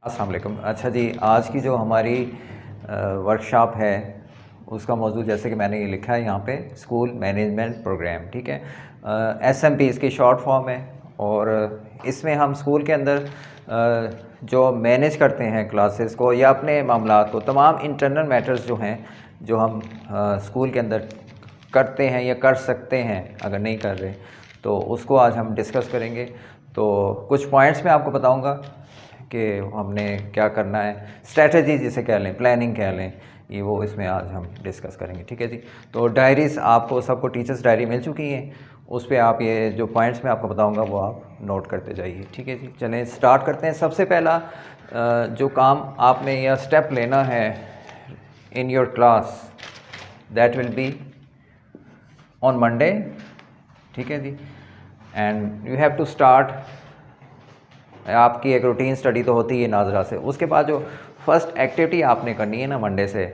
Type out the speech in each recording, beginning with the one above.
अस्सलाम वालेकुम। अच्छा जी, आज की जो हमारी वर्कशॉप है उसका मौजूद जैसे कि मैंने ये लिखा है यहाँ पे स्कूल मैनेजमेंट प्रोग्राम, ठीक है। SMP इसकी शॉर्ट फॉर्म है और इसमें हम स्कूल के अंदर जो मैनेज करते हैं क्लासेस को या अपने मामलात को, तमाम इंटरनल मैटर्स जो हैं जो हम स्कूल के अंदर करते हैं या कर सकते हैं, अगर नहीं कर रहे तो उसको आज हम डिस्कस करेंगे। तो कुछ पॉइंट्स मैं आपको बताऊंगा कि हमने क्या करना है, स्ट्रेटजी जिसे कह लें, प्लानिंग कह लें, ये वो इसमें आज हम डिस्कस करेंगे, ठीक है जी। तो डायरीज़ आपको सबको टीचर्स डायरी मिल चुकी हैं, उस पर आप ये जो पॉइंट्स मैं आपको बताऊंगा वो आप नोट करते जाइए, ठीक है जी। चलें स्टार्ट करते हैं। सबसे पहला जो काम आपने या स्टेप लेना है in your class, that will be on Monday, ठीक है जी। And you have to start, आपकी एक रूटीन स्टडी तो होती है नाजरा से। उसके बाद जो फर्स्ट एक्टिविटी आपने करनी है ना मंडे से,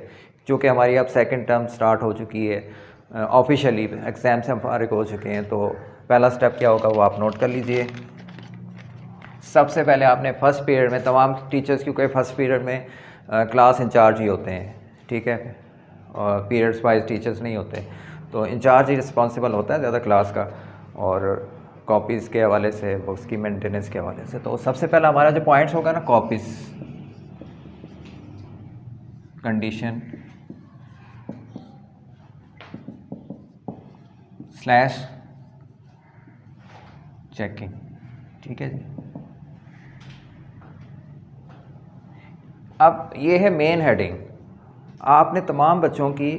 चूँकि हमारी अब सेकंड टर्म स्टार्ट हो चुकी है, ऑफिशियली एग्ज़ाम से हम फारिग हो चुके हैं, तो पहला स्टेप क्या होगा वो आप नोट कर लीजिए। सबसे पहले आपने फ़र्स्ट पीरियड में, तमाम टीचर्स क्योंकि फ़र्स्ट पीरियड में क्लास इंचार्ज ही होते हैं, ठीक है, और पीरियड्स वाइज टीचर्स नहीं होते, तो इंचार्ज ही रिस्पॉन्सिबल होता है ज़्यादा क्लास का, और कॉपीज़ के हवाले से, बुक्स की मेंटेनेंस के हवाले से। तो सबसे पहला हमारा जो पॉइंट्स होगा ना, कॉपीज़, कंडीशन स्लैश चेकिंग, ठीक है जी। अब ये है मेन हेडिंग, आपने तमाम बच्चों की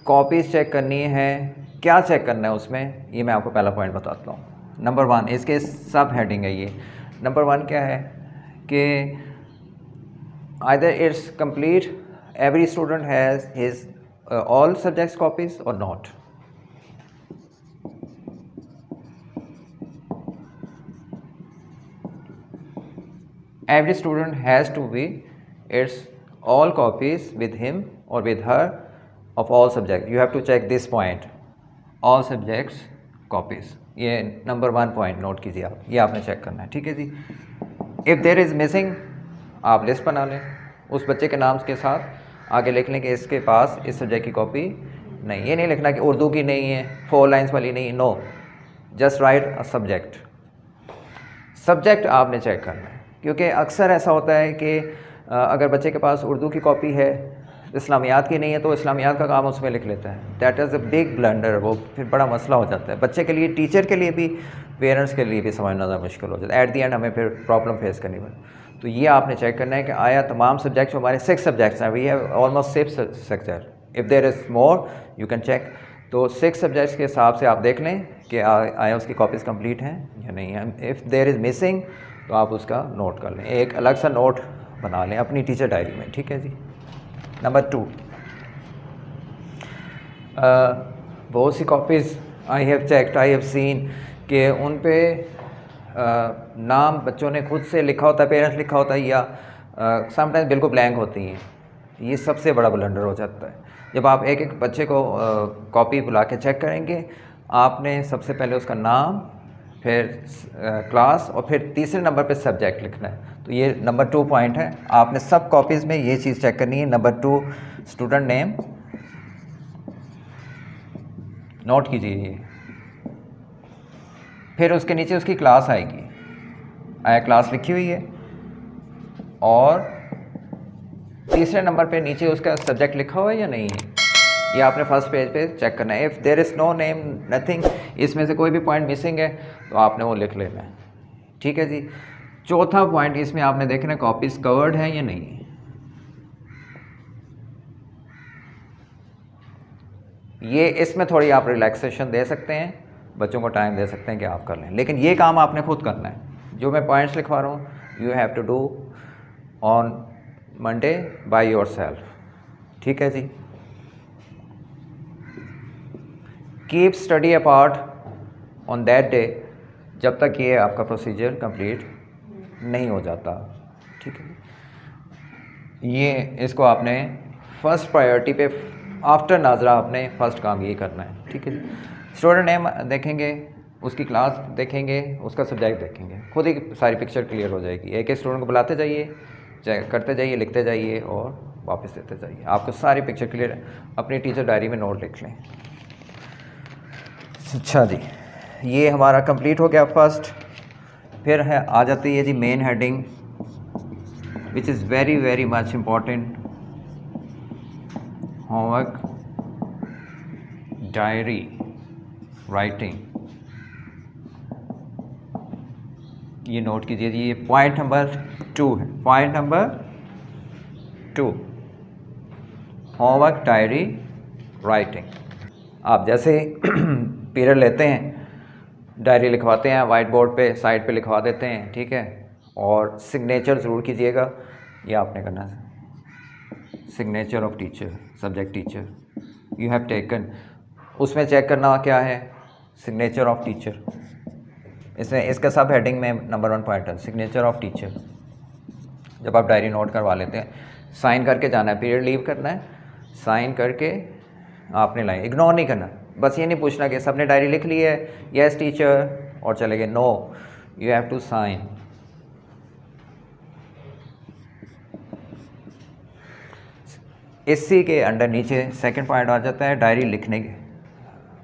कॉपीज़ चेक करनी है। क्या चेक करना है उसमें, ये मैं आपको पहला पॉइंट बताता हूँ। नंबर 1, इसके सब हेडिंग है ये। नंबर 1 क्या है कि either it's complete, every student has his all subjects copies और not. Every student has to be its all copies with him or with her of all subjects. You have to check this point, all subjects copies. ये number 1 point note कीजिए आप, ये आपने check करना है, ठीक है जी। इफ़ देर इज़ मिसिंग, आप लिस्ट बना लें, उस बच्चे के नाम के साथ आगे लिख लें कि इसके पास इस सब्जेक्ट की कॉपी नहीं। ये नहीं लिखना कि उर्दू की नहीं है, 4 लाइन्स वाली नहीं, no, just write a subject. Subject आपने चेक करना है, क्योंकि अक्सर ऐसा होता है कि अगर बच्चे के पास उर्दू की कॉपी है, इस्लामियात की नहीं है, तो इस्लामियात का काम उसमें लिख लेता है। That is a big blunder, वो फिर बड़ा मसला हो जाता है बच्चे के लिए, टीचर के लिए भी, पेरेंट्स के लिए भी समझना ज़्यादा मुश्किल हो जाता है। एट दी एंड हमें फिर प्रॉब्लम फेस करनी पड़ती। तो ये आपने चेक करना है कि आया तमाम सब्जेक्ट्स, हमारे 6 सब्जेक्ट्स हैं, we have almost 6 subject, if there is more you can check. तो 6 सब्जेक्ट्स के हिसाब से आप देख लें कि आया उसकी कॉपीज़ कंप्लीट हैं या नहीं है। इफ़ देयर इज़ मिसिंग तो आप उसका नोट कर लें, एक अलग सा नोट बना लें अपनी टीचर डायरी में, ठीक है जी। नंबर 2, बहुत सी copies I have checked, I have seen कि उन पे नाम बच्चों ने खुद से लिखा होता है, पेरेंट्स लिखा होता है, या समटाइम्स बिल्कुल ब्लैंक होती हैं। ये सबसे बड़ा ब्लंडर हो जाता है। जब आप एक एक बच्चे को कॉपी बुला के चेक करेंगे, आपने सबसे पहले उसका नाम, फिर क्लास, और फिर तीसरे नंबर पे सब्जेक्ट लिखना है। तो ये नंबर 2 पॉइंट है, आपने सब कॉपीज़ में ये चीज़ चेक करनी है। नंबर 2, स्टूडेंट नेम नोट कीजिए ये, फिर उसके नीचे उसकी क्लास आएगी, आया क्लास लिखी हुई है, और तीसरे नंबर पे नीचे उसका सब्जेक्ट लिखा हुआ है या नहीं है, ये आपने फर्स्ट पेज पे चेक करना है। If there is no name, nothing, इसमें से कोई भी पॉइंट मिसिंग है तो आपने वो लिख लेना है, ठीक है जी। चौथा पॉइंट, इसमें आपने देखना है कॉपीज़ कवर्ड है या नहीं। ये इसमें थोड़ी आप रिलैक्सेशन दे सकते हैं, बच्चों को टाइम दे सकते हैं कि आप कर लें, लेकिन ये काम आपने खुद करना है। जो मैं पॉइंट्स लिखवा रहा हूँ, you have to do on Monday by yourself, ठीक है जी। Keep study apart on that day, जब तक ये आपका प्रोसीजर कंप्लीट नहीं हो जाता, ठीक है। ये इसको आपने फर्स्ट प्रायोरिटी पे, आफ्टर नाजरा आपने फर्स्ट काम ये करना है, ठीक है। स्टूडेंट नेम देखेंगे, उसकी क्लास देखेंगे, उसका सब्जेक्ट देखेंगे, खुद ही सारी पिक्चर क्लियर हो जाएगी। एक एक स्टूडेंट को बुलाते जाइए, चेक करते जाइए, लिखते जाइए और वापस देते जाइए। आपको सारी पिक्चर क्लियर है, अपनी टीचर डायरी में नोट लिख लें। अच्छा जी, ये हमारा कंप्लीट हो गया फर्स्ट। फिर है आ जाती है जी main heading, which is very very much important, homework diary writing. ये नोट कीजिए जी, ये पॉइंट नंबर 2 है। Point number 2, homework diary writing. आप जैसे पीरियड लेते हैं, डायरी लिखवाते हैं वाइट बोर्ड पे, साइड पे लिखवा देते हैं, ठीक है। और सिग्नेचर ज़रूर कीजिएगा, ये आपने करना है। Signature of teacher, subject teacher you have taken, उसमें चेक करना क्या है, सिग्नेचर ऑफ टीचर। इसमें इसका सब हेडिंग में नंबर 1 पॉइंट है, सिग्नेचर ऑफ टीचर। जब आप डायरी नोट करवा लेते हैं, साइन करके जाना है, पीरियड लीव करना है, साइन करके आपने लाइन, इग्नोर नहीं करना। बस ये नहीं पूछना कि सबने डायरी लिख ली है, यस टीचर, और चले गए। No, you have to sign. इसी के अंडर नीचे सेकंड पॉइंट आ जाता है डायरी लिखने के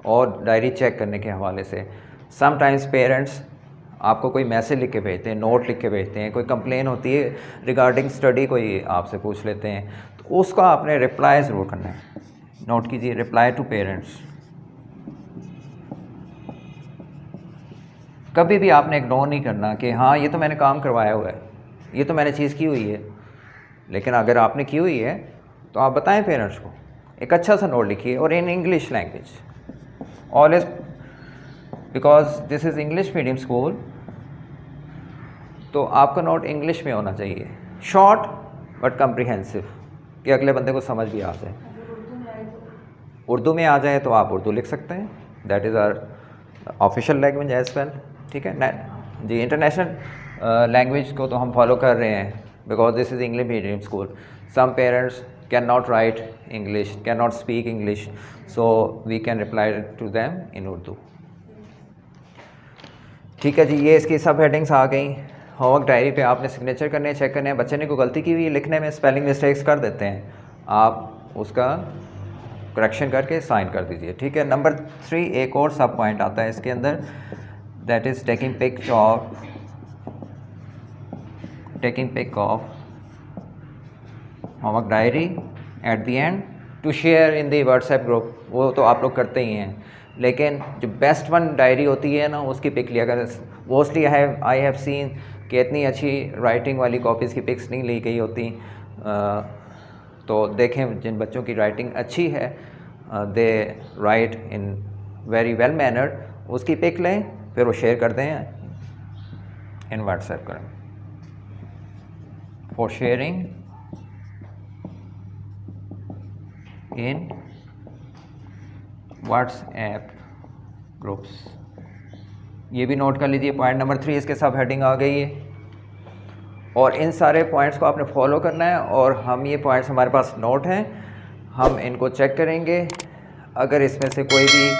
और डायरी चेक करने के हवाले से। समटाइम्स पेरेंट्स आपको कोई मैसेज लिख के भेजते हैं, नोट लिख के भेजते हैं, कोई कंप्लेन होती है रिगार्डिंग स्टडी, कोई आपसे पूछ लेते हैं, तो उसका आपने रिप्लाई ज़रूर करना है। नोट कीजिए, रिप्लाई टू पेरेंट्स। कभी भी आपने इग्नोर नहीं करना कि हाँ ये तो मैंने काम करवाया हुआ है, ये तो मैंने चीज़ की हुई है। लेकिन अगर आपने की हुई है तो आप बताएं पेरेंट्स को, एक अच्छा सा नोट लिखिए, और in English language always, because this is English medium school, तो आपका नोट इंग्लिश में होना चाहिए, शॉर्ट बट कम्प्रिहेंसिव, कि अगले बंदे को समझ भी आ जाए। उर्दू में आ जाए तो आप उर्दू लिख सकते हैं, that is our official language as well, ठीक है जी। इंटरनेशनल लैंग्वेज को तो हम फॉलो कर रहे हैं, because this is English medium school. Some parents can not write English, can not speak English, so we can reply to them in Urdu. ठीक है जी, ये इसकी सब हेडिंग्स आ गई। होमवर्क डायरी पे आपने सिग्नेचर करने हैं, चेक करने हैं। बच्चे ने कोई गलती की हुई है लिखने में, स्पेलिंग मिस्टेक्स कर देते हैं, आप उसका करेक्शन करके साइन कर दीजिए, ठीक है। नंबर 3 एक और सब पॉइंट आता है इसके अंदर, that is taking pick of homework diary at the end to share in the WhatsApp group. वो तो आप लोग करते ही हैं, लेकिन जो बेस्ट वन डायरी होती है ना, उसकी पिक लिया कर। मोस्टली आई हैव सीन कि इतनी अच्छी राइटिंग वाली कॉपीज़ की पिक्स नहीं ली गई होती। तो देखें जिन बच्चों की राइटिंग अच्छी है, they write in very well mannered, उसकी पिक लें, फिर वो शेयर कर दें इन व्हाट्सएप करें for sharing in WhatsApp groups. ये भी नोट कर लीजिए, पॉइंट नंबर 3 इसके सब हेडिंग आ गई है। और इन सारे पॉइंट्स को आपने फॉलो करना है, और हम ये पॉइंट्स हमारे पास नोट हैं, हम इनको चेक करेंगे। अगर इसमें से कोई भी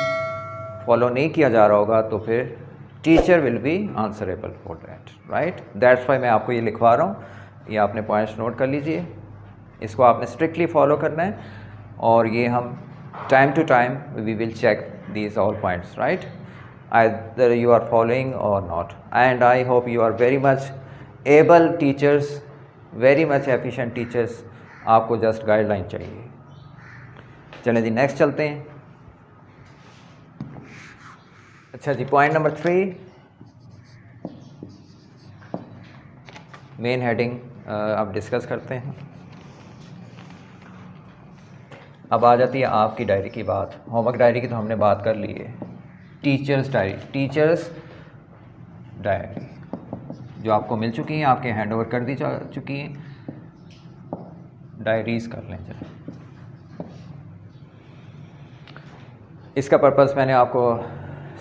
फॉलो नहीं किया जा रहा होगा तो फिर teacher will be answerable for that, right. That's why मैं आपको ये लिखवा रहा हूँ, ये आपने पॉइंट्स नोट कर लीजिए। इसको आपने स्ट्रिक्टली फॉलो करना है, और ये हम time to time we will check these all points, right? Either you are following or not, and I hope you are very much able teachers, very much efficient teachers. आपको just guideline चाहिए। चलें जी, next चलते हैं। अच्छा जी, point number 3 main heading अब discuss करते हैं। अब आ जाती है आपकी डायरी की बात। होमवर्क डायरी की तो हमने बात कर ली है। टीचर्स डायरी जो आपको मिल चुकी हैं, आपके हैंड ओवर कर दी जा चुकी हैं। डायरीज़ कर लें चलें। इसका पर्पज़ मैंने आपको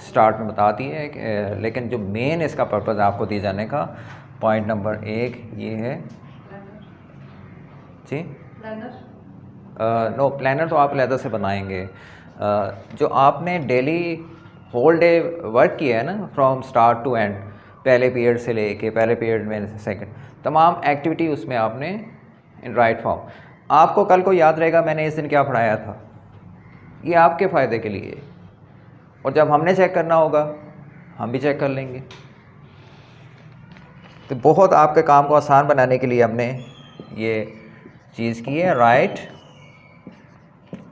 स्टार्ट में बता दी है, लेकिन जो मेन इसका पर्पज़ आपको दिए जाने का पॉइंट नंबर 1 ये है जी। नो, प्लानर तो आप अलग से बनाएंगे। जो आपने डेली होल डे वर्क किया है ना, फ्रॉम स्टार्ट टू एंड, पहले पीरियड से लेके पहले पीरियड में सेकंड, तमाम एक्टिविटी उसमें आपने इन राइट फॉर्म। आपको कल को याद रहेगा मैंने इस दिन क्या पढ़ाया था, ये आपके फ़ायदे के लिए। और जब हमने चेक करना होगा हम भी चेक कर लेंगे। तो बहुत आपके काम को आसान बनाने के लिए हमने ये चीज़ की है, write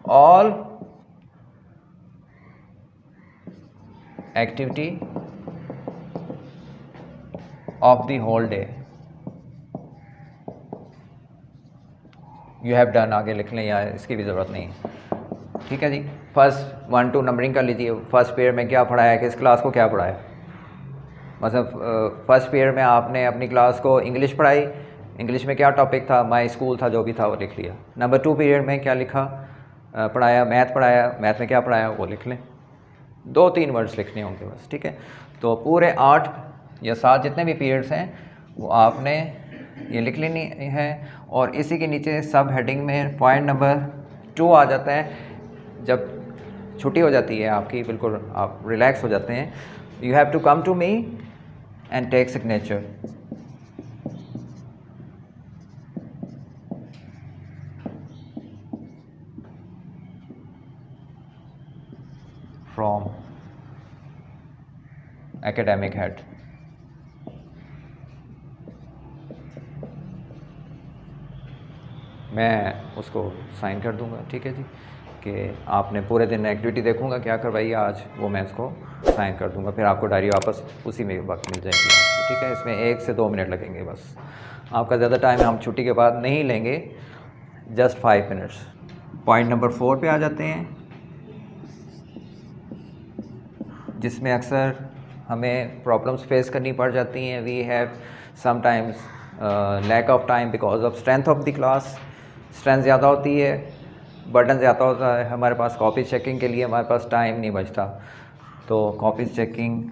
all activity of the whole day you have done, आगे लिख लें या इसकी भी ज़रूरत नहीं है। ठीक है जी, फर्स्ट 1 2 नंबरिंग कर लीजिए। फर्स्ट पीरियड में क्या पढ़ाया, किस क्लास को क्या पढ़ाया। मतलब फर्स्ट पीरियड में आपने अपनी क्लास को इंग्लिश पढ़ाई, इंग्लिश में क्या टॉपिक था, माय स्कूल था, जो भी था वो लिख लिया। नंबर 2 पीरियड में क्या लिखा, पढ़ाया, मैथ पढ़ाया, मैथ में क्या पढ़ाया वो लिख लें। 2-3 वर्ड्स लिखने होंगे बस। ठीक है, तो पूरे 8 या 7 जितने भी पीरियड्स हैं वो आपने ये लिख लेनी है। और इसी के नीचे सब हेडिंग में पॉइंट नंबर 2 आ जाता है। जब छुट्टी हो जाती है आपकी, बिल्कुल आप रिलैक्स हो जाते हैं, you have to come to me and take signature. From academic head. मैं उसको साइन कर दूंगा। ठीक है जी, कि आपने पूरे दिन एक्टिविटी देखूंगा क्या करवाई आज, वो मैं इसको साइन कर दूंगा। फिर आपको डायरी वापस उसी में वक्त मिल जाएगी। ठीक है, इसमें 1 से 2 मिनट लगेंगे बस। आपका ज़्यादा टाइम हम छुट्टी के बाद नहीं लेंगे, जस्ट 5 मिनट्स। पॉइंट नंबर 4 पे आ जाते हैं, जिसमें अक्सर हमें प्रॉब्लम्स फेस करनी पड़ जाती हैं। We have sometimes lack of time because of strength of the class. Strength ज़्यादा होती है, बर्डन ज़्यादा होता है हमारे पास, कॉपी चेकिंग के लिए हमारे पास टाइम नहीं बचता। तो कॉपी चेकिंग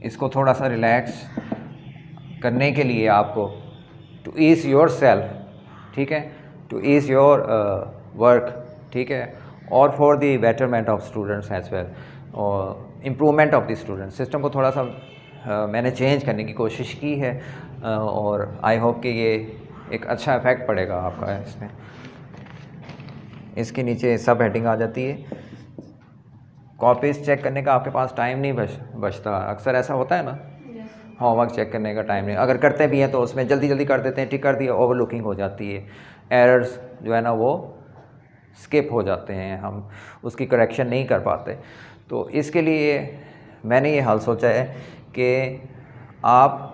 इसको थोड़ा सा रिलैक्स करने के लिए आपको टू ईज़ योर सेल्फ, ठीक है, टू ईज़ योर वर्क, ठीक है, और for the betterment of students as well, और improvement of the student. System को थोड़ा सा मैंने चेंज करने की कोशिश की है, और आई होप कि ये एक अच्छा इफ़ेक्ट पड़ेगा आपका इसमें। इसके नीचे सब हेडिंग आ जाती है। कॉपीज़ चेक करने का आपके पास टाइम नहीं बचता। अक्सर ऐसा होता है ना, होमवर्क चेक करने का टाइम नहीं, अगर करते भी हैं तो उसमें जल्दी जल्दी कर देते हैं, टिक कर दिया, ओवरलुकिंग हो जाती है, एरर्स जो है ना वो स्किप हो जाते हैं, हम उसकी करेक्शन नहीं कर पाते। तो इसके लिए मैंने ये हल सोचा है कि आप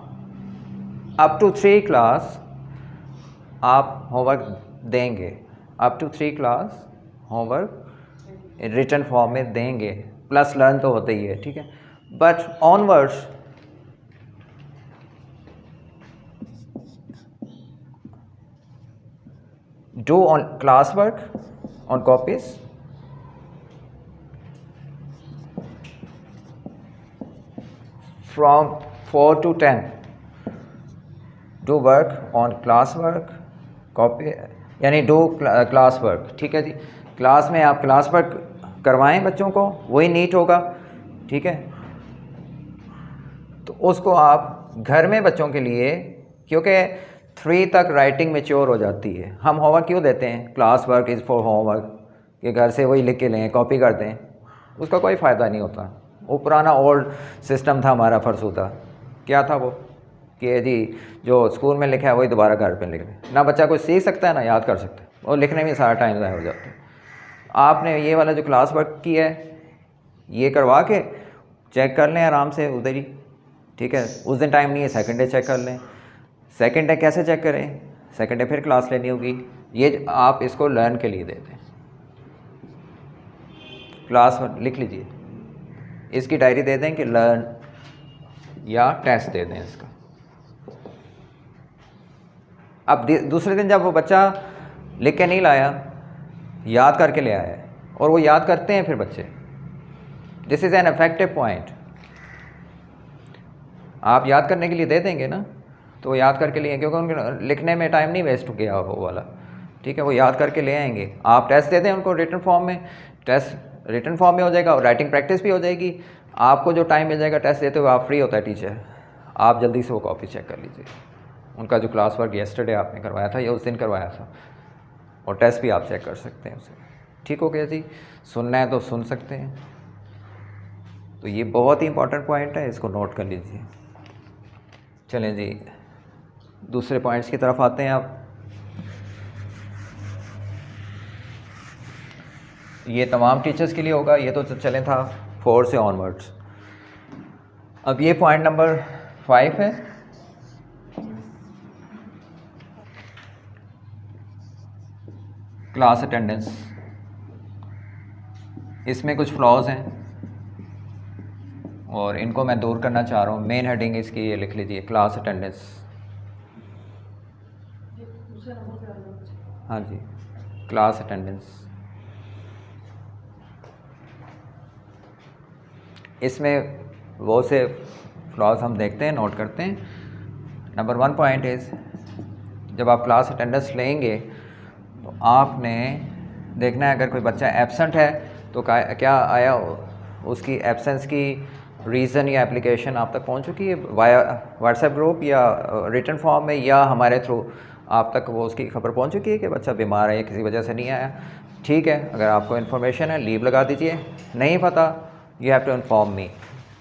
अप टू 3 क्लास आप होमवर्क देंगे, up to 3 class homework written form में देंगे, प्लस लर्न तो होता ही है, ठीक है, but onwards do on class work on copies, from 4 to 10 do work on class work copy, यानी डू क्लास वर्क, ठीक है जी। क्लास में आप क्लास वर्क करवाएं बच्चों को, वही नीट होगा, ठीक है। तो उसको आप घर में बच्चों के लिए, क्योंकि 3 तक राइटिंग मैच्योर हो जाती है, हम होमवर्क क्यों देते हैं, class work is for homework, कि घर से वही लिख के लें, कॉपी कर दें, उसका कोई फ़ायदा नहीं होता। वो पुराना ओल्ड सिस्टम था हमारा फरसूदा, क्या था वो, कि जी जो स्कूल में लिखा है वही दोबारा घर पे लिख लें, ना बच्चा कुछ सीख सकता है ना याद कर सकता है, और लिखने में सारा टाइम ज़ाया हो जाता है। आपने ये वाला जो क्लास वर्क किया है ये करवा के चेक कर लें आराम से उधर ही, ठीक है। उस दिन टाइम नहीं है, सेकंड डे चेक कर लें। सेकंड डे कैसे चेक करें, सेकंड डे फिर क्लास लेनी होगी, ये आप इसको लर्न के लिए देते हैं। क्लास लिख लीजिए, इसकी डायरी दे दें कि लर्न, या टेस्ट दे दें इसका। अब दूसरे दिन जब वो बच्चा लिख के नहीं लाया, याद करके ले आया है, और वो याद करते हैं फिर बच्चे, this is an effective point. आप याद करने के लिए दे देंगे ना, तो वो याद करके लिए, क्योंकि उनके लिखने में टाइम नहीं वेस्ट गया वो वाला, ठीक है, वो याद करके ले आएंगे। आप टेस्ट दे दें उनको रिटन फॉर्म में, टेस्ट रिटन फॉर्म में हो जाएगा और राइटिंग प्रैक्टिस भी हो जाएगी। आपको जो टाइम मिल जाएगा टेस्ट देते हुए, आप फ्री होता है टीचर, आप जल्दी से वो कॉपी चेक कर लीजिए, उनका जो क्लास वर्क येस्टरडे आपने करवाया था या उस दिन करवाया था, और टेस्ट भी आप चेक कर सकते हैं उसे। ठीक हो गया जी, सुनना है तो सुन सकते हैं। तो ये बहुत ही इंपॉर्टेंट पॉइंट है, इसको नोट कर लीजिए। चलें जी, दूसरे पॉइंट्स की तरफ आते हैं आप। ये तमाम टीचर्स के लिए होगा, ये तो चलें था 4 से ऑनवर्ड्स। अब ये पॉइंट नंबर 5 है, क्लास अटेंडेंस। इसमें कुछ फ्लॉज हैं और इनको मैं दूर करना चाह रहा हूँ। मेन हेडिंग इसकी ये लिख लीजिए, क्लास अटेंडेंस। हाँ जी, क्लास अटेंडेंस। इसमें वो से फ्लॉज हम देखते हैं, नोट करते हैं। नंबर 1 पॉइंट इज़, जब आप क्लास अटेंडेंस लेंगे तो आपने देखना है अगर कोई बच्चा एब्सेंट है तो क्या आया उसकी एब्सेंस की रीज़न या एप्लीकेशन आप तक पहुंच चुकी है वाया व्हाट्सएप ग्रुप या रिटन फॉर्म में, या हमारे थ्रू आप तक वो उसकी खबर पहुंच चुकी है कि बच्चा बीमार है या किसी वजह से नहीं आया। ठीक है, अगर आपको इन्फॉर्मेशन है लीव लगा दीजिए, नहीं पता you have to inform me,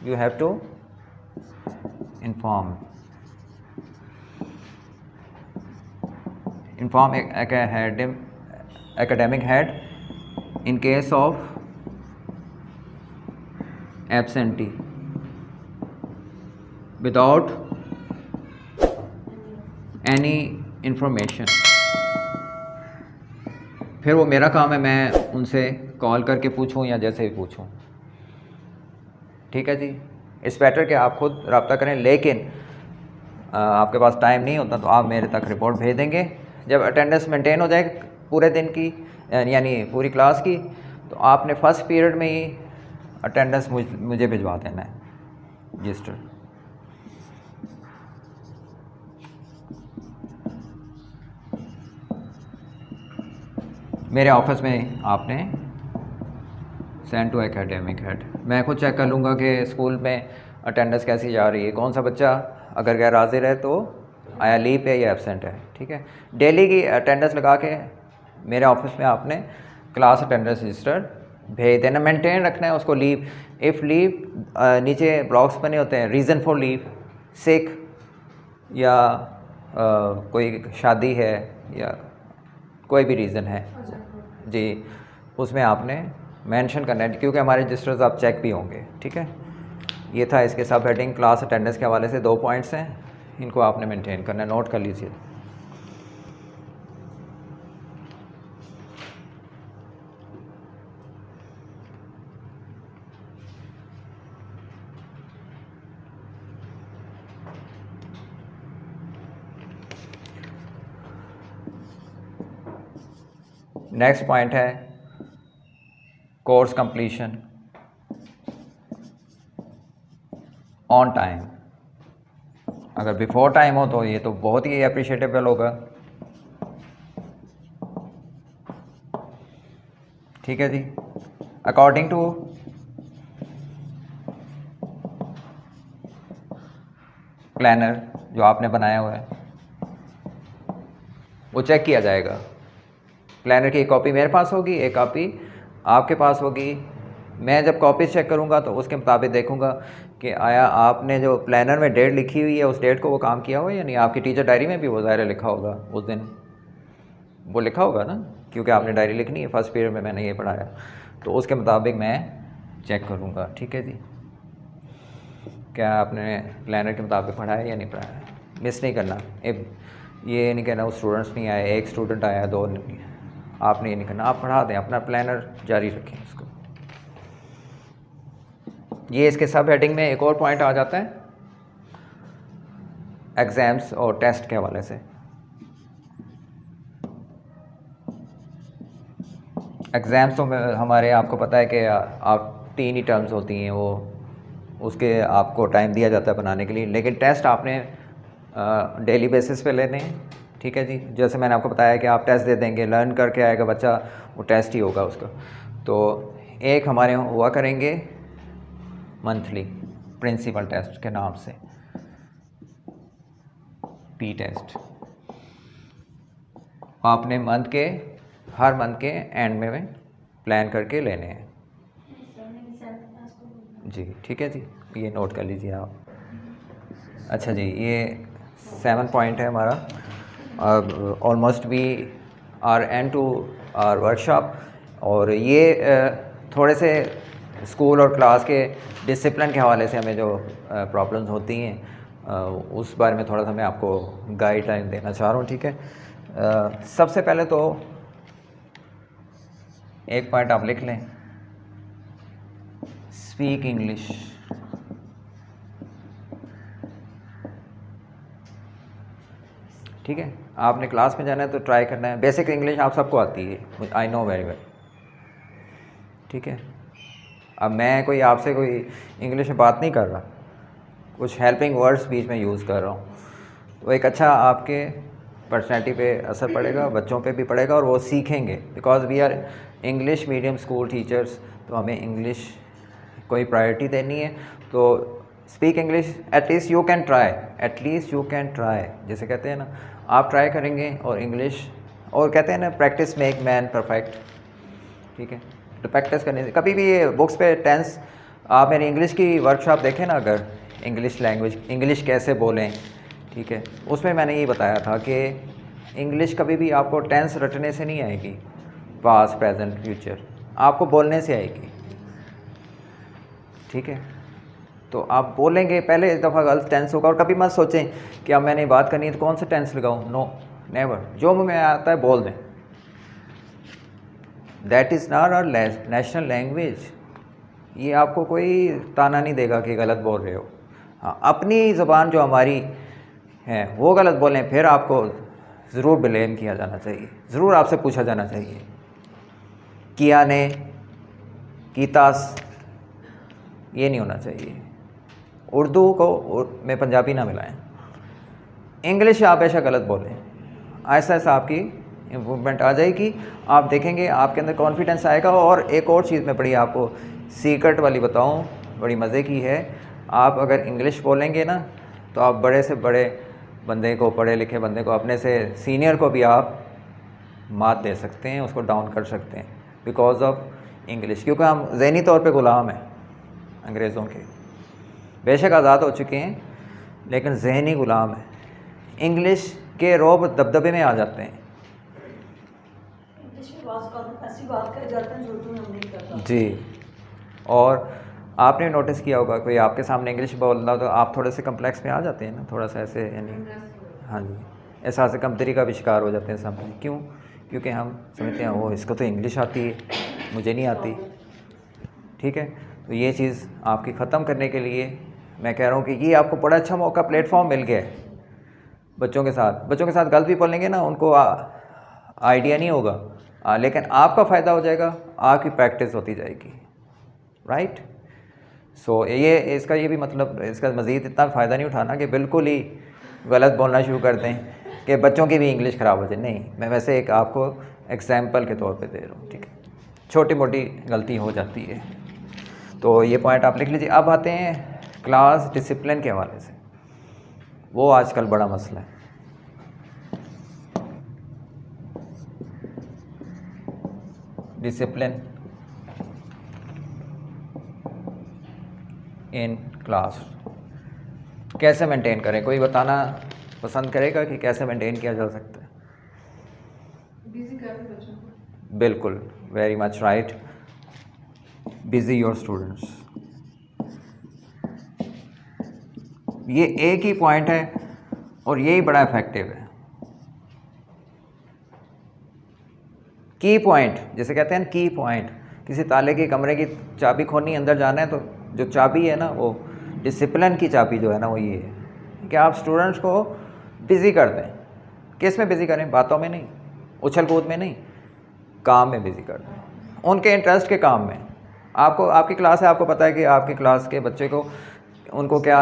you have to inform academic head in case of absentee without any information। फिर वो मेरा काम है मैं उनसे कॉल करके पूछूं या जैसे भी पूछूं। ठीक है जी, इस बेटर के आप खुद रब्ता करें, लेकिन आपके पास टाइम नहीं होता तो आप मेरे तक रिपोर्ट भेज देंगे। जब अटेंडेंस मेंटेन हो जाए पूरे दिन की यानी पूरी क्लास की, तो आपने फर्स्ट पीरियड में ही अटेंडेंस मुझे भिजवा देना है, रजिस्टर। मेरे ऑफिस में आपने सेंड टू एकेडमिक हेड। मैं खुद चेक कर लूँगा कि स्कूल में अटेंडेंस कैसी जा रही है, कौन सा बच्चा अगर गैर हाजिर है तो आया लीव है या एब्सेंट है। ठीक है, डेली की अटेंडेंस लगा के मेरे ऑफिस में आपने क्लास अटेंडेंस रजिस्टर भेज देना, मेंटेन रखना है उसको। लीव इफ़ लीव नीचे ब्लॉक्स बने होते हैं, रीज़न फॉर लीव, सिक या कोई शादी है या कोई भी रीज़न है जी, उसमें आपने मेंशन करना है, क्योंकि हमारे रजिस्टर्स आप चेक भी होंगे। ठीक है, ये था इसके सब हेडिंग। क्लास अटेंडेंस के हवाले से 2 पॉइंट्स हैं, इनको आपने मेंटेन करना है, नोट कर लीजिए। नेक्स्ट पॉइंट है कोर्स कंप्लीशन ऑन टाइम। अगर बिफोर टाइम हो तो ये तो बहुत ही अप्रिशिएटेबल होगा। ठीक है जी, अकॉर्डिंग टू प्लानर जो आपने बनाया हुआ है वो चेक किया जाएगा। प्लानर की एक कॉपी मेरे पास होगी, एक कॉपी आपके पास होगी। मैं जब कॉपी चेक करूँगा तो उसके मुताबिक देखूँगा कि आया आपने जो प्लानर में डेट लिखी हुई है उस डेट को वो काम किया हुआ है या नहीं। आपकी टीचर डायरी में भी वो ज़ाहिर लिखा होगा, उस दिन वो लिखा होगा ना, क्योंकि आपने डायरी लिखनी है। फर्स्ट पीरियड में मैंने ये पढ़ाया, तो उसके मुताबिक मैं चेक करूँगा। ठीक है जी, क्या आपने प्लानर के मुताबिक पढ़ाया या नहीं पढ़ाया, मिस नहीं करना। ये नहीं कहना वो स्टूडेंट्स नहीं आए, एक स्टूडेंट आया, 2 नहीं, आपने ये नहीं करना, आप पढ़ा दें, अपना प्लानर जारी रखें उसको। ये इसके सब हेडिंग में एक और पॉइंट आ जाता है एग्ज़ाम्स और टेस्ट के हवाले से। एग्ज़ाम्स तो हमारे आपको पता है कि आप 3 ही टर्म्स होती हैं, वो उसके आपको टाइम दिया जाता है बनाने के लिए, लेकिन टेस्ट आपने डेली बेसिस पे लेने हैं। ठीक है जी, जैसे मैंने आपको बताया कि आप टेस्ट दे देंगे, लर्न करके आएगा बच्चा, वो टेस्ट ही होगा उसका। तो एक हमारे यहाँ हुआ करेंगे मंथली प्रिंसिपल टेस्ट के नाम से। पी टेस्ट आपने हर मंथ के एंड में प्लान करके लेने हैं जी। ठीक है जी, ये नोट कर लीजिए आप। अच्छा जी, ये 7 पॉइंट है हमारा। Almost we are and to our workshop. और ये थोड़े से स्कूल और क्लास के डिसिप्लिन के हवाले से हमें जो प्रॉब्लम्स होती हैं उस बारे में थोड़ा सा मैं आपको गाइडलाइन देना चाह रहा हूँ। ठीक है, सबसे पहले तो एक पॉइंट आप लिख लें, स्पीक इंग्लिश। ठीक है, आपने क्लास में जाना है तो ट्राई करना है। बेसिक इंग्लिश आप सबको आती है, आई नो वेरी वेल। ठीक है, अब मैं कोई आपसे कोई इंग्लिश में बात नहीं कर रहा, कुछ हेल्पिंग वर्ड्स बीच में यूज़ कर रहा हूँ, तो एक अच्छा आपके पर्सनैलिटी पे असर पड़ेगा, बच्चों पे भी पड़ेगा और वो सीखेंगे। Because we are English medium school teachers, तो हमें इंग्लिश कोई प्रायोरिटी देनी है। तो speak English, at least you can try, at least you can try, जैसे कहते हैं ना, आप ट्राई करेंगे और इंग्लिश, और कहते हैं ना प्रैक्टिस मेक मैन परफेक्ट। ठीक है, तो प्रैक्टिस करने से कभी भी ये बुक्स पे टेंस, आप मेरी इंग्लिश की वर्कशॉप देखें ना, अगर इंग्लिश लैंग्वेज, इंग्लिश कैसे बोलें, ठीक है, उसमें मैंने ये बताया था कि इंग्लिश कभी भी आपको टेंस रटने से नहीं आएगी, पास्ट प्रेजेंट फ्यूचर, आपको बोलने से आएगी। ठीक है, तो आप बोलेंगे, पहले एक दफ़ा गलत टेंस होगा, और कभी मत सोचें कि अब मैंने बात करनी है तो कौन सा टेंस लगाऊं। नो, नेवर, जो मुँह में आता है बोल दें। That is not our national language. ये आपको कोई ताना नहीं देगा कि गलत बोल रहे हो। हाँ, अपनी ज़बान जो हमारी है वो गलत बोलें, फिर आपको ज़रूर ब्लेम किया जाना चाहिए, ज़रूर आपसे पूछा जाना चाहिए, किया ने, कीतास, ये नहीं होना चाहिए। उर्दू को में पंजाबी ना मिलाएं। इंग्लिश आप बेशक गलत बोलें, ऐसा ऐसा आपकी इम्प्रूवमेंट आ जाएगी। आप देखेंगे आपके अंदर कॉन्फिडेंस आएगा। और एक और चीज़ मैं बड़ी आपको सीक्रेट वाली बताऊं, बड़ी मज़े की है। आप अगर इंग्लिश बोलेंगे ना, तो आप बड़े से बड़े बंदे को, पढ़े लिखे बंदे को, अपने से सीनियर को भी आप मात दे सकते हैं, उसको डाउन कर सकते हैं, बिकॉज ऑफ इंग्लिश। क्योंकि हम ज़हनी तौर पे ग़ुलाम हैं अंग्रेज़ों के, बेशक आज़ाद हो चुके हैं लेकिन ज़हनी ग़ुलाम हैं। इंग्लिश के रोब दबदबे में आ जाते हैं। ऐसी बात कर जाते हैं जो उर्दू में हम नहीं करते जी, और आपने नोटिस किया होगा, कोई आपके सामने इंग्लिश बोल रहा हो तो आप थोड़े से कम्प्लेक्स में आ जाते हैं ना, थोड़ा सा ऐसे, यानी हाँ जी, एहसास कमतरी का भी शिकार हो जाते हैं सामने। क्यों? क्योंकि हम समझते हैं वो इसको तो इंग्लिश आती है, मुझे नहीं आती। ठीक है, तो ये चीज़ आपकी ख़त्म करने के लिए मैं कह रहा हूँ कि ये आपको बड़ा अच्छा मौका, प्लेटफॉर्म मिल गया है। बच्चों के साथ गलत भी बोलेंगे ना, उनको आइडिया नहीं होगा, लेकिन आपका फ़ायदा हो जाएगा, आपकी प्रैक्टिस होती जाएगी। राइट, सो ये इसका ये भी मतलब, इसका मज़ीद इतना फ़ायदा नहीं उठाना कि बिल्कुल ही गलत बोलना शुरू कर दें कि बच्चों की भी इंग्लिश ख़राब हो जाए। नहीं, मैं वैसे एक आपको एग्जाम्पल के तौर पे दे रहा हूँ। ठीक है, छोटी मोटी गलती हो जाती है, तो ये पॉइंट आप लिख लीजिए। अब आते हैं क्लास डिसिप्लिन के हवाले से, वो आजकल बड़ा मसला है। डिसिप्लिन इन क्लास कैसे मेंटेन करें? कोई बताना पसंद करेगा कि कैसे मेंटेन किया जा सकता है? बिजी कर दो बच्चों को। बिल्कुल, very much right, busy your students. ये एक ही पॉइंट है और यही बड़ा इफेक्टिव है। की पॉइंट, जैसे कहते हैं ना, की पॉइंट, किसी ताले के कमरे की चाबी खोलनी, अंदर जाना है, तो जो चाबी है ना, वो डिसिप्लिन की चाबी जो है ना, वो ये है कि आप स्टूडेंट्स को बिज़ी कर दें। किस में बिज़ी करें? बातों में नहीं, उछल कूद में नहीं, काम में बिज़ी कर दें, उनके इंटरेस्ट के काम में। आपको, आपकी क्लास है, आपको पता है कि आपकी क्लास के बच्चे को, उनको क्या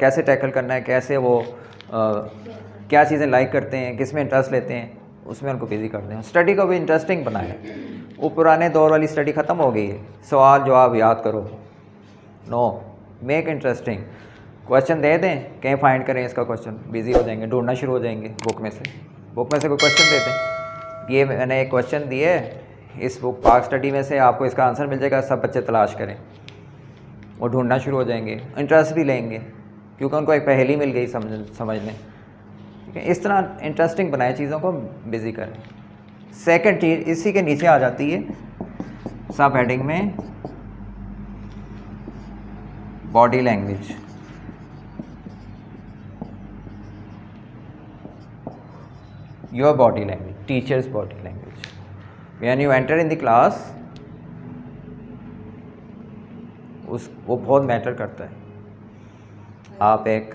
कैसे टैकल करना है, कैसे वो क्या चीज़ें लाइक करते हैं, किस में इंटरेस्ट लेते हैं, उसमें उनको बिज़ी कर दें। स्टडी को भी इंटरेस्टिंग बनाएं। वो पुराने दौर वाली स्टडी ख़त्म हो गई है, सवाल जवाब याद करो। No, make interesting. क्वेश्चन दे दें, कहीं फाइंड करें इसका क्वेश्चन, बिजी हो जाएंगे, ढूंढना शुरू हो जाएंगे बुक में से कोई क्वेश्चन दे दें, ये मैंने एक क्वेश्चन दिए इस बुक पाक स्टडी में से, आपको इसका आंसर मिल जाएगा, सब बच्चे तलाश करें, वो ढूंढना शुरू हो जाएंगे, इंटरेस्ट भी लेंगे क्योंकि उनको एक पहेली मिल गई समझने। ठीक है, इस तरह इंटरेस्टिंग बनाए, चीज़ों को बिजी करें। सेकंड चीज़ इसी के नीचे आ जाती है सब हेडिंग में body language. Your body language, teachers body language, when you enter in the class, वो बहुत मैटर करता है। आप एक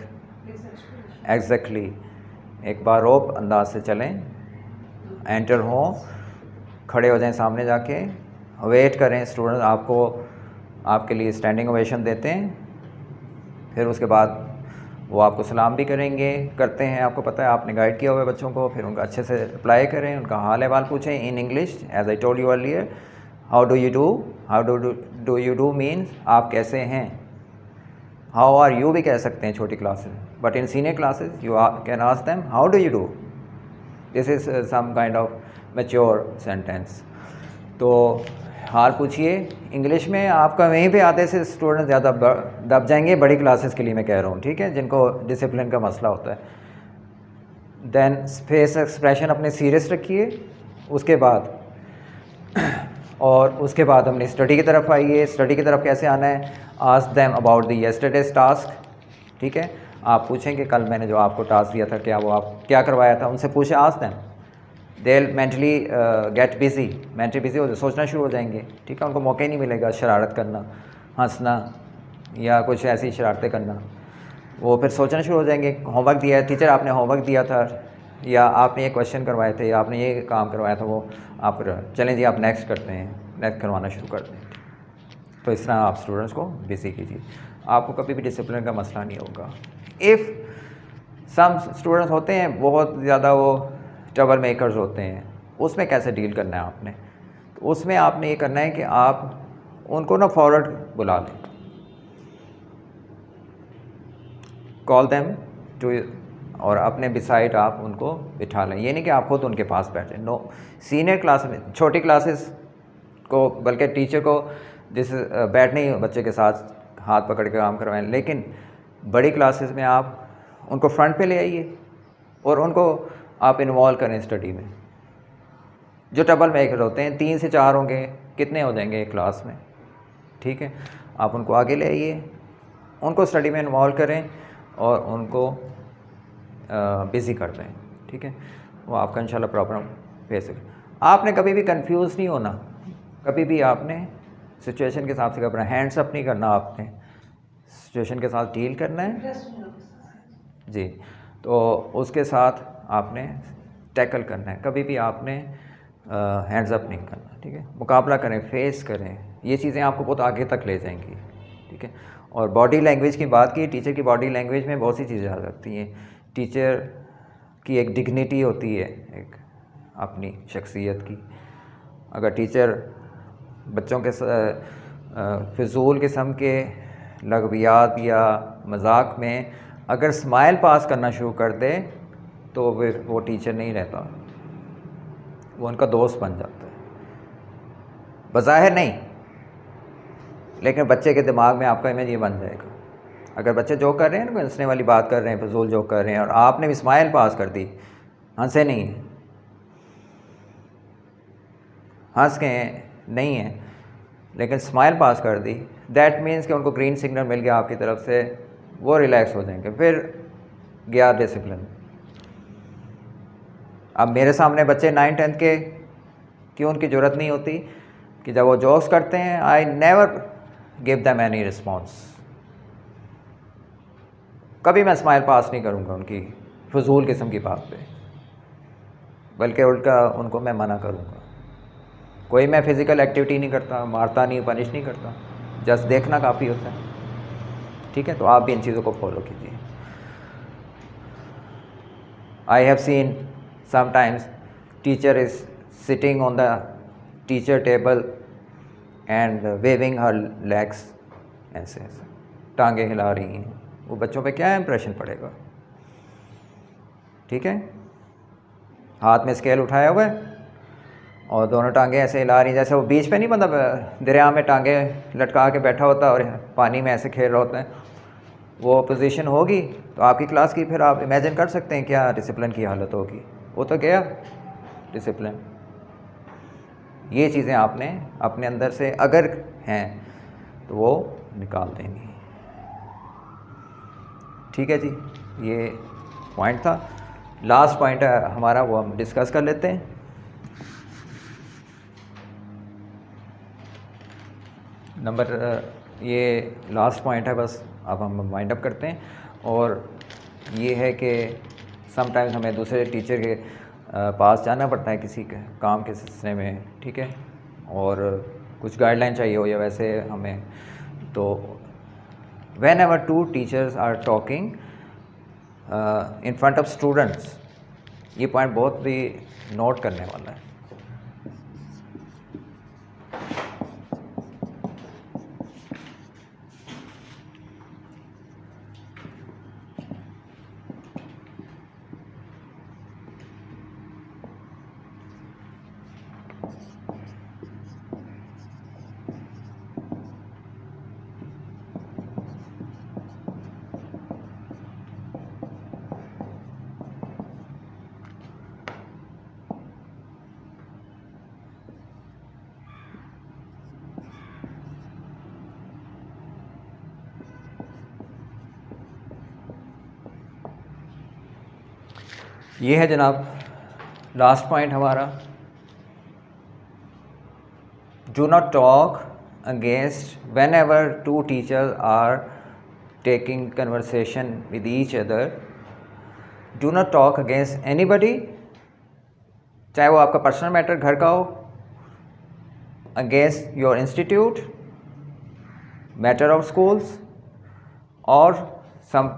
एग्जैक्टली एक बारोब अंदाज से चलें, एंटर हों, खड़े हो जाएं सामने जाके, वेट करें, स्टूडेंट आपको आपके लिए स्टैंडिंग ओवेशन देते हैं, फिर उसके बाद वो आपको सलाम भी करते हैं, आपको पता है आपने गाइड किया हुआ है बच्चों को, फिर उनका अच्छे से रिप्लाई करें, उनका हाल अहवाल पूछें in English, as I told you earlier, how do you do means आप कैसे हैं, हाउ आर यू भी कह सकते हैं छोटी classes, but in senior classes you can ask them how do you do, this is some kind of mature sentence. तो हाल पूछिए इंग्लिश में, आपका वहीं पे आधे से स्टूडेंट ज़्यादा दब जाएंगे, बड़ी क्लासेस के लिए मैं कह रहा हूँ, ठीक है, जिनको डिसिप्लिन का मसला होता है। देन फेस एक्सप्रेशन अपने सीरियस रखिए, उसके बाद और उसके बाद हमने स्टडी की तरफ आइए। स्टडी की तरफ कैसे आना है, ask them about the yesterday's task, ठीक है, आप पूछें कि कल मैंने जो आपको टास्क दिया था क्या वो आप क्या करवाया था, उनसे पूछे, ask them, they mentally get busy, mentally busy हो सोचना शुरू हो जाएंगे, ठीक है, उनको मौका ही नहीं मिलेगा शरारत करना, हंसना या कुछ ऐसी शरारतें करना, वो फिर सोचना शुरू हो जाएंगे। होमवर्क दिया है, टीचर आपने होमवर्क दिया था, या आपने ये क्वेश्चन करवाए थे, या आपने ये काम करवाया था, वो आप चलें जी आप नेक्स्ट करते हैं, नेक्स्ट करवाना शुरू करते हैं। तो इस तरह आप स्टूडेंट्स को बिजी कीजिए, आपको कभी भी डिसिप्लिन का मसला नहीं होगा। इफ़ सम स्टूडेंट्स होते हैं बहुत ज़्यादा वो ट्रबल मेकर्स होते हैं, उसमें कैसे डील करना है आपने, तो उसमें आपने ये करना है कि आप उनको ना फॉरवर्ड बुला लें, कॉल देम टू, और अपने बिसाइड आप उनको बिठा लें, ये नहीं कि आप खुद उनके पास बैठें, नो। सीनियर क्लास में, छोटी क्लासेस को, बल्कि टीचर को बैठने ही बच्चे के साथ हाथ पकड़ के काम करवाएं, लेकिन बड़ी क्लासेस में आप उनको फ्रंट पे ले आइए और उनको आप इन्वॉल्व करें स्टडी में। जो ट्रबल मेकर होते हैं 3 से 4 होंगे, कितने हो जाएंगे एक क्लास में, ठीक है, आप उनको आगे ले आइए, उनको स्टडी में इन्वॉल्व करें और उनको बिज़ी कर दें, ठीक है, वो आपका इंशाल्लाह प्रॉब्लम फेस करें। आपने कभी भी कंफ्यूज नहीं होना, कभी भी आपने सिचुएशन के हिसाब से घबरा, हैंड्स अप नहीं करना, आपने सिचुएशन के साथ डील करना है जी, तो उसके साथ आपने टैकल करना है, कभी भी आपने हैंड्स अप नहीं करना, ठीक है, मुकाबला करें, फेस करें, ये चीज़ें आपको बहुत आगे तक ले जाएंगी, ठीक है। और बॉडी लैंग्वेज की बात की, टीचर की बॉडी लैंग्वेज में बहुत सी चीज़ें आ सकती हैं। टीचर की एक डिग्निटी होती है, एक अपनी शख्सियत की, अगर टीचर बच्चों के फिजूल किस्म के लगवियात या मजाक में अगर स्माइल पास करना शुरू कर दे तो फिर वो टीचर नहीं रहता, वो उनका दोस्त बन जाता है, बज़ाहिर नहीं, लेकिन बच्चे के दिमाग में आपका इमेज ये बन जाएगा। अगर बच्चे जो कर रहे हैं ना, हंसने वाली बात कर रहे हैं, फजूल जो कर रहे हैं, और आपने भी स्माइल पास कर दी, हंसे नहीं, हंस के नहीं है लेकिन स्माइल पास कर दी, दैट मीन्स कि उनको ग्रीन सिग्नल मिल गया आपकी तरफ से, वो रिलैक्स हो जाएंगे, फिर गया डिसिप्लिन। अब मेरे सामने बच्चे 9th-10th के, क्यों उनकी ज़रूरत नहीं होती कि जब वो जोक्स करते हैं, I never give them any response, कभी मैं स्माइल पास नहीं करूँगा उनकी फजूल किस्म की बात पे, बल्कि उल्टा उनको मैं मना करूँगा। कोई मैं फ़िज़िकल एक्टिविटी नहीं करता, मारता नहीं, पनिश नहीं करता, जस्ट देखना काफ़ी होता है, ठीक है। तो आप भी इन चीज़ों को फॉलो कीजिए। I have seen sometimes teacher is sitting on the teacher table and waving her legs, ऐसे ऐसे टांगे हिला रही हैं, वो बच्चों पे क्या इम्प्रेशन पड़ेगा। ठीक है, हाथ में स्केल उठाया हुआ है और दोनों टांगे ऐसे हिला रही, जैसे वो बीच पे नहीं बंदा दरिया में टांगे लटका के बैठा होता है और पानी में ऐसे खेल रहा होता है, वो पोजीशन होगी तो आपकी क्लास की फिर आप इमेजिन कर सकते हैं क्या डिसिप्लिन की हालत होगी। वो तो गया डिसिप्लिन। ये चीज़ें आपने अपने अंदर से अगर हैं तो वो निकाल देंगी। ठीक है जी, ये पॉइंट था। लास्ट पॉइंट है हमारा, वो हम डिस्कस कर लेते हैं। नंबर ये लास्ट पॉइंट है, बस अब हम वाइंड अप करते हैं। और ये है कि समटाइम्स हमें दूसरे टीचर के पास जाना पड़ता है किसी के काम के सिलसिले में। ठीक है, और कुछ गाइडलाइन चाहिए हो या वैसे हमें, तो whenever two teachers are talking in front of students, ये पॉइंट बहुत भी नोट करने वाला है। ये है जनाब लास्ट पॉइंट हमारा, do not talk against whenever two teachers are taking conversation with each other. Do not talk against anybody, चाहे वो आपका पर्सनल मैटर घर का हो, against your institute, matter of schools और सम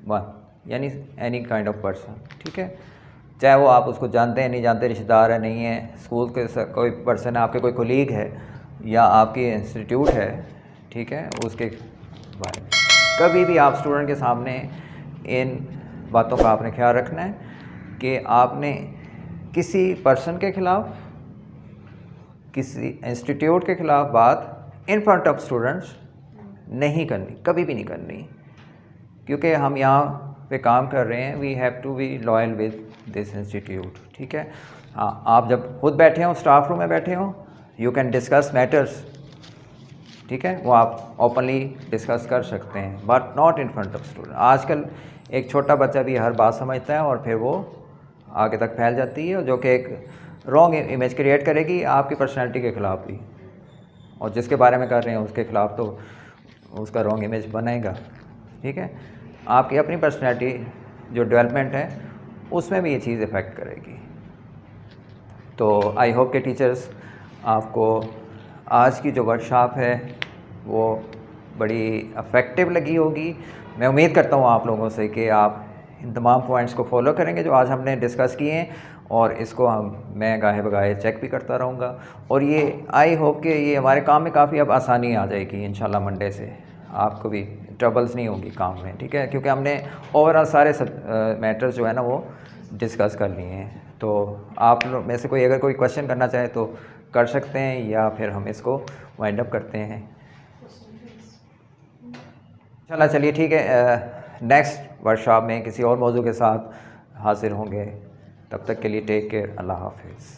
वन, यानी एनी काइंड ऑफ पर्सन। ठीक है, चाहे वो आप उसको जानते हैं नहीं जानते, रिश्तेदार है नहीं है, स्कूल के कोई पर्सन है, आपके कोई कोलीग है या आपकी इंस्टीट्यूट है। ठीक है, उसके बारे में कभी भी आप स्टूडेंट के सामने इन बातों का आपने ख्याल रखना है कि आपने किसी पर्सन के ख़िलाफ़, किसी इंस्टीट्यूट के ख़िलाफ़ बात इन फ्रंट ऑफ स्टूडेंट्स नहीं करनी, कभी भी नहीं करनी, क्योंकि हम यहाँ पे काम कर रहे हैं। We have to be loyal with this institute. ठीक है, हाँ, आप जब खुद बैठे हों, स्टाफ रूम में बैठे हों, यू कैन डिस्कस मैटर्स। ठीक है, वो आप ओपनली डिस्कस कर सकते हैं, but not in front of student. आजकल एक छोटा बच्चा भी हर बात समझता है और फिर वो आगे तक फैल जाती है, जो कि एक रॉन्ग इमेज क्रिएट करेगी आपकी पर्सनैलिटी के ख़िलाफ़ भी, और जिसके बारे में कर रहे हैं उसके ख़िलाफ़ तो उसका रॉन्ग इमेज बनेगा। ठीक है, आपकी अपनी पर्सनैलिटी जो डेवलपमेंट है उसमें भी ये चीज़ इफ़ेक्ट करेगी। तो आई होप के टीचर्स आपको आज की जो वर्कशॉप है वो बड़ी अफेक्टिव लगी होगी। मैं उम्मीद करता हूँ आप लोगों से कि आप इन तमाम पॉइंट्स को फॉलो करेंगे जो आज हमने डिस्कस किए हैं, और इसको मैं गाहे बगाहे चेक भी करता रहूँगा। और ये आई होप कि ये हमारे काम में काफ़ी अब आसानी आ जाएगी इंशाल्लाह। मंडे से आपको भी ट्रबल्स नहीं होंगी काम में। ठीक है, क्योंकि हमने ओवरऑल सारे मैटर्स जो है ना वो डिस्कस कर लिए हैं। तो आप लोग में से कोई अगर कोई क्वेश्चन करना चाहे तो कर सकते हैं, या फिर हम इसको वाइंड अप करते हैं। चला चलिए ठीक है, नेक्स्ट वर्कशॉप में किसी और मौजू के साथ हाजिर होंगे। तब तक के लिए टेक केयर, अल्लाह हाफिज़।